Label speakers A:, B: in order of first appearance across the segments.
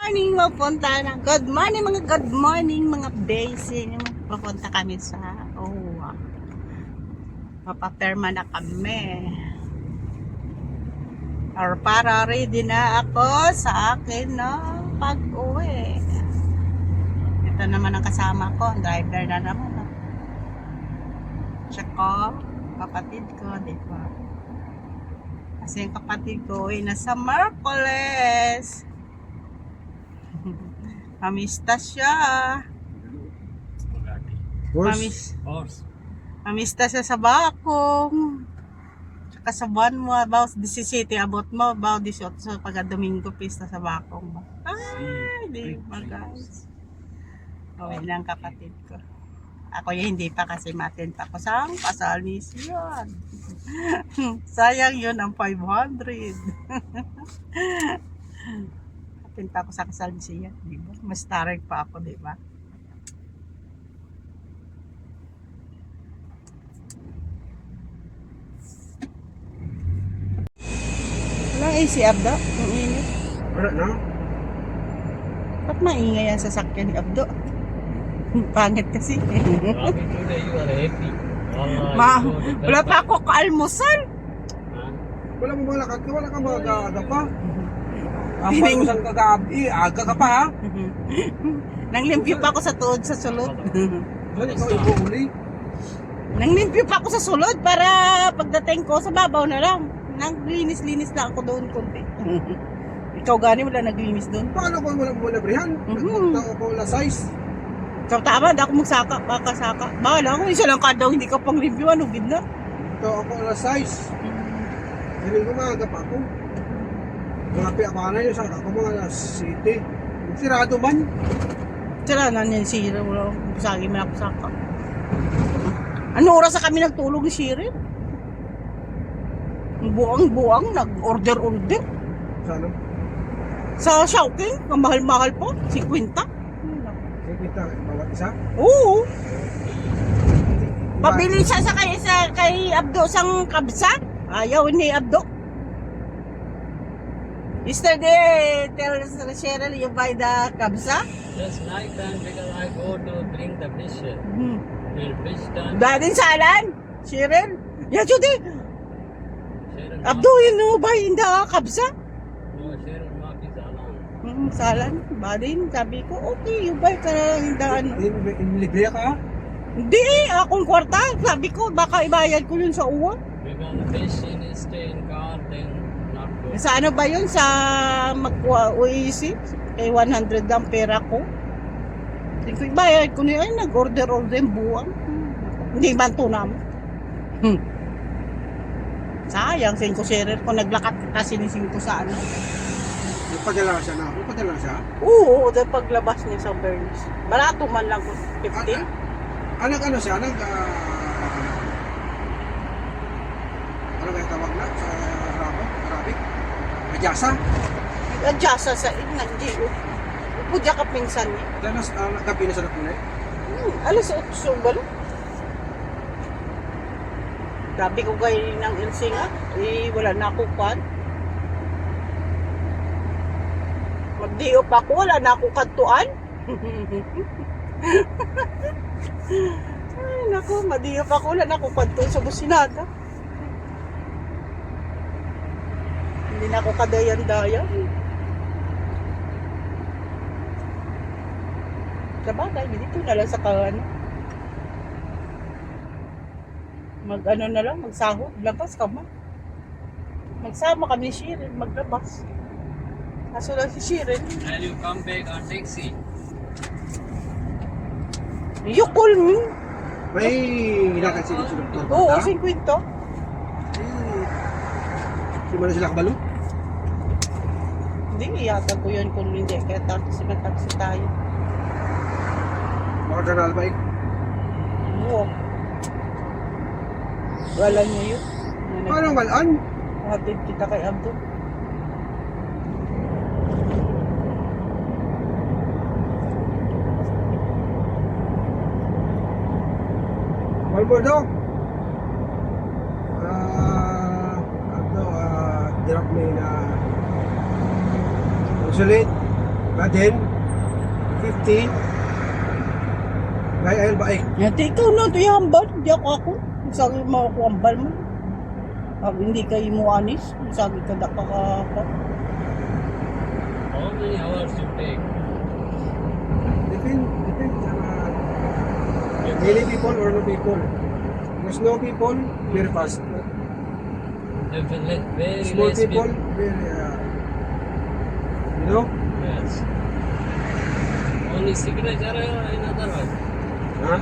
A: Morning, mapunta na. Good morning mga basic. Papunta kami sa OWA. Papaperma na kami. Or para ready na ako sa akin na pag-uwi. Ito naman ang kasama ko. Driver na naman. Tsaka kapatid ko, di ba? Kasi yung kapatid ko ay nasa Merkules. Mamista siya. Mamista siya sa Bakong. Tsaka sa buwan mo, about 17, abot mo, about 18 sa pagka-Domingo pista sa Bakong. Ay, di ba guys? Uwi ng kapatid ko. Ako yung hindi pa kasi matin pa ko sa kasal ni Siyan. Sayang yun ang 500. Pinta ko sa kasal siya, di ba? Mas tarig pa ako, di ba? Walang AC Abdo? Ang init.
B: Wala na.
A: Ba't maingay ang sasakyan ni Abdo? Pangit kasi. Wala pa ako kaalmusal.
B: Wala mo mga lakad ka, wala ka mga aga pa. Ang pagmusan ka gabi, aga ka pa ha?
A: Nanglimpyo pa ako sa tuod sa sulod.
B: Wala ikaw ibuhuli.
A: Nanglimpyo pa ako sa sulod para pagdating ko sa babaw na lang. Naglinis-linis lang ako doon konti. Ikaw gani wala naglinis doon.
B: Paano ko walang buwalabrihan? Nagpunta ako la size.
A: So tama, hindi ako magsaka, makasaka. Bahala ako, isa lang ka daw, hindi ka pang review, ano, gid na.
B: Ito ako la size. Hindi ko maaga pa ako. Grabe ako na yun, saka ako mga alas 7. Sirado man.
A: Sila na niyan sira, wala akong sagi man ako saka. Ano oras na kami nagtulog ni Shirin? Buang-buang, nag-order-order.
B: Sana?
A: Sa Shawking, ang mahal-mahal po, 50.
B: Kita, bawat isa?
A: Oo. Pabili siya sa kay Abdo sang kabsa. Ayaw ni Abdo. Yesterday, tell Cheryl you buy the kabsa?
C: Just night time because I go to bring the fish. And fish done.
A: Dadin salan? Cheryl? Yeah, Judy.
C: Sharon
A: Abdo, you know, buy in the kabsa?
C: No, Sharon Mark is alarm.
A: Salan. Badin, sabi ko, okay, you buy ka na lang in the ano.
B: Libre ka?
A: Hindi, akong kwarta. Sabi ko, baka ibayad ko yun sa uwa.
C: Because the fish in stay in car, then not go.
A: Sa ano ba yun? Sa UAC? Kay 100 ang pera ko. Hindi ko ibayad ko niya. Ay, nag-order-order yung buwang. Hindi man tunam. Sayang, 5 serer ko. Naglakat kasi ni 5 sa ano.
B: Nagpadala siya na. Nagpadala siya?
A: Oo, dahil paglabas niya sa Bernice. Barato man lang 15.
B: Ano siya? Ano kaya tawag na sa Arabic? Ajasa?
A: Nag-adjust sa nag-GO. Pudya ka pinsan niya.
B: Danas, gabi na sa napunay?
A: Alas 8 ba lang? Sabi ko kayo ng LC nga, wala na ako pan. Magdiyo pa ako, wala na ako kantuan. Ay, naku, madiyo pa ako, wala na ako kantuan sa businada. Hindi na ako kadayan-dayan. Sabagay, dito na lang sa kaano. Mag-ano na lang, magsahod, labas ka man. Magsama kami ni Shirin, maglabas. Kaso lang si Shirin.
C: And you come back on taxi.
A: You call me.
B: May ilakad sila sa doktor.
A: Oo, 50.
B: Di ba na sila kabalo?
A: Hindi, iyatag ko yun kung hindi. Kaya taxi tayo.
B: Baka ganal ba eh?
A: Oo. Wala niyo yun.
B: Paano malaan?
A: Hatid kita kay Abdo.
B: Malbordo? Direct me na consulate. Then, 50. Gaya ayun ba eh?
A: Yati ikaw na, ito yung hambal. Hindi ako. Sabi mo ako hambal mo. Sabi hindi kayo mo anis. Sabi ka na kakaka.
C: How many hours you take?
B: Depende sa many people or no people. There's no people, very fast.
C: Very
B: Small
C: less
B: people, very, you know?
C: Yes. Only signature in other one.
B: Huh?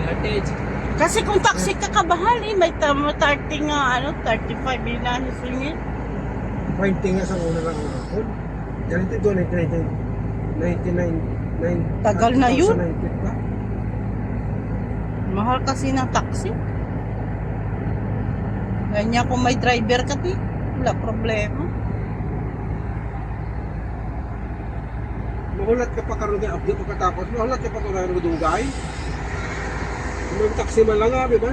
C: Attach.
A: Kasi kung taxi ka kabahal may 30 nga, 35 bilang singit.
B: Pointing nga sa una lang ang hapon. Ganito doon, 99.
A: Tagal na yun.
B: 2019 pa.
A: Mahal kasi ng taxi. Ganyan kung may driver ka, wala problema.
B: Mahulat ka pa karoon ng update pagkatapos. Mahulat ka pa ito na dugay. Kung may taxi man lang nga, ba?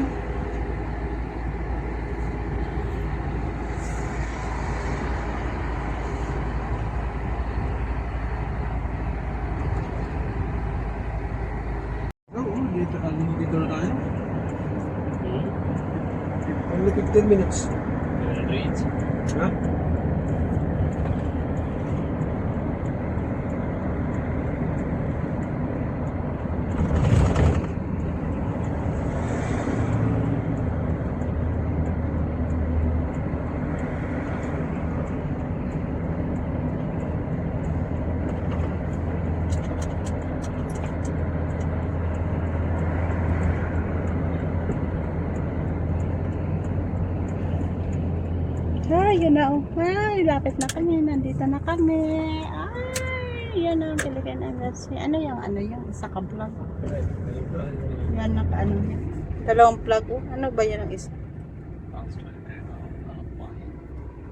B: Oo, dito na tayo. Only 15 minutes.
C: You will reach.
B: Ha?
A: Ay, yun na. Ay, lapit na kami. Nandito na kami. Ay, yan ang Philippine Embassy. Ano yung isa ka vlog? Yan, ano yan. Dalawang plug. Ano ba yan ang isa?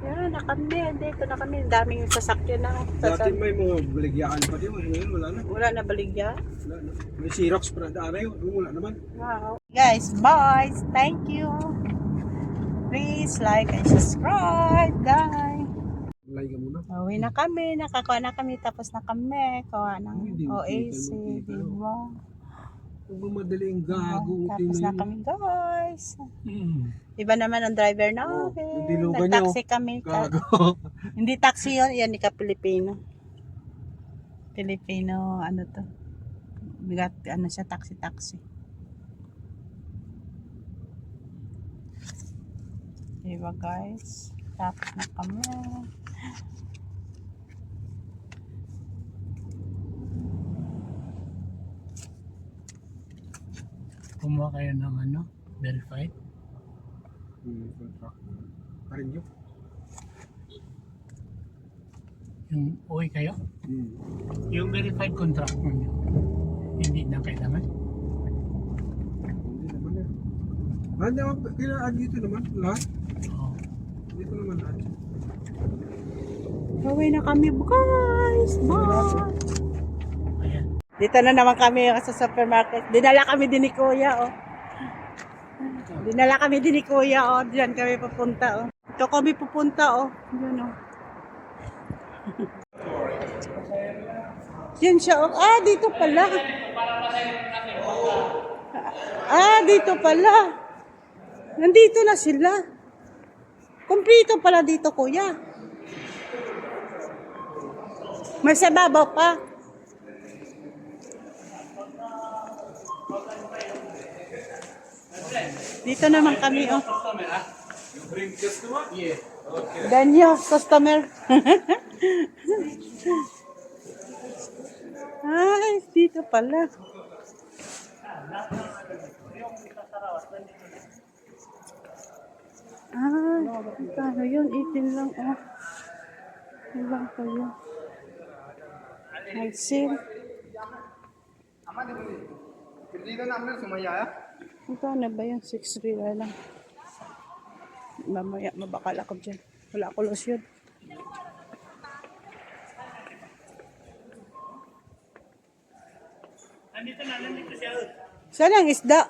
A: Yan, na kami. Dito na kami. Daming sasakyan na.
B: Dati may mga baligyaan pa din. Ngayon wala na.
A: Wala na baligya.
B: Wala na. May Xerox pa na daaray. Wala naman.
A: Wow. Guys, bye. Thank you. Please like and subscribe. Bye.
B: Like ka muna.
A: Uwi na kami. Nakakuha na kami. Tapos na kami. Kuha ng
B: Hindi,
A: OAC.
B: kita.
A: Diba?
B: Kung ba madaling gago.
A: Tapos na kami guys.
B: Hmm.
A: Iba naman ang driver na.
B: Oh,
A: Okay.
B: yung dilugan niya,
A: Nag-taxi kami.
B: Gago.
A: Hindi taxi yun. Yan, ika Pilipino. Pilipino, ano to. Bigat, ano siya, taxi. Diba guys? Tapos na kami.
C: Kumuha kayo ng verified.
B: Contract. Parin yun.
C: Yung uwi kayo. Yung verified contract mo nyo. Hindi na kailangan.
B: Hindi naman yan. Hindi naman. Kailangan dito naman. Lahat.
C: Oo.
B: Dito naman lahat.
A: Uwi na kami guys. Bye.
C: Ayan.
A: Dito na naman kami sa supermarket. Dinala kami din ni Kuya, oh. Dinala kami din ni Kuya, oh. Diyan kami pupunta, oh. Ito kami pupunta, oh. Diyan, oh. Diyan siya, oh. Ah, dito pala. Ah, dito pala. Nandito na sila. Kumplito pala dito, Kuya. May sa babaw pa. Dito naman kami, oh. Danyo, customer. Ay, dito pala. Ah, ano yun? 18 lang, oh. Ilang pa yun. Nag-sale. Magkano ba yan? 6 real lang. Mamaya, mabakal ako dyan. Wala ako lotion. Nandito siya. Saan ang isda?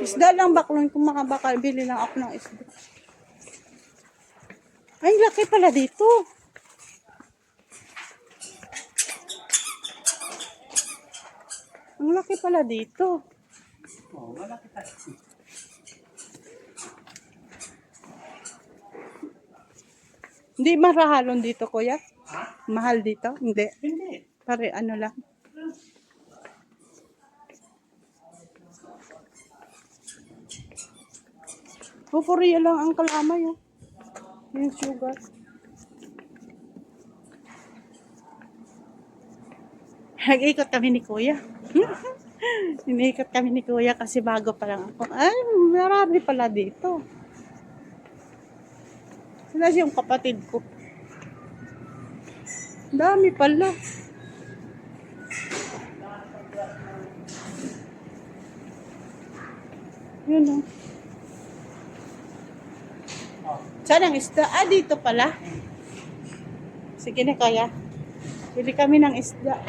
A: Isda lang baklon. Kung makabakal, bili lang ako ng isda. Ay, laki pala dito. malaki pala dito.
C: Oo, malaki tayo.
A: Hindi marahalon dito, kuya?
C: Ha?
A: Mahal dito? Hindi.
C: Hindi.
A: Pare ano lang. Pupuriya lang ang kalamay, oh. Yung sugar. Nag-ikot kami ni kuya. Iniikot kami ni kuya kasi bago pa lang ako. Ay, marami pala dito. Sila yung kapatid ko. Dami pala. Yun o. Saan ang isda? Ah, dito pala. Sige na kaya. Bili kami ng isda.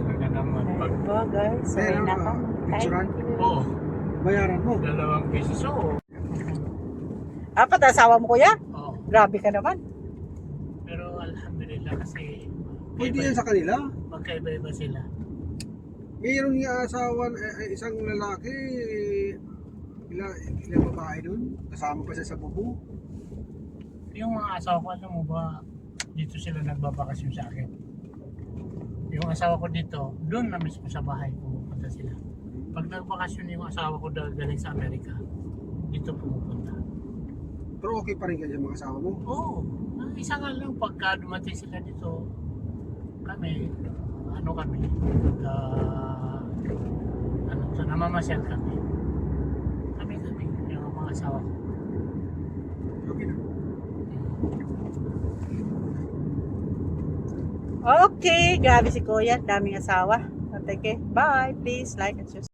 C: Talaga naman. Pag
A: Ito guys, so
B: Pero,
A: na kami.
B: picturean?
C: Oo,
B: Bayaran mo.
C: 2 pesos. Oo.
A: Apat asawa mo kuya?
C: Oo.
A: Grabe ka naman.
C: Pero alhamdulillah kasi
B: Pwede yan sa kanila.
C: magkaiba-iba sila.
B: Mayroon nga asawa, isang lalaki, ilang babae doon. Kasama pa siya sa bubo.
C: Yung mga asawa ko, alam mo ba, dito sila nagbabakasyon sa akin. Yung asawa ko dito, doon na mismo sa bahay pumupunta sila. Pag nagbakasyon yung asawa ko galing sa Amerika, dito pumupunta.
B: Pero okay pa rin kayo mga asawa mo.
C: Oo. Ang isa nga lang, pagka dumating sila dito, kami, namamasyal kami. Kami, yung mga asawa ko.
B: Okay na.
A: Okay, grabe si kuya. Daming asawa. Okay, bye. Please like and subscribe.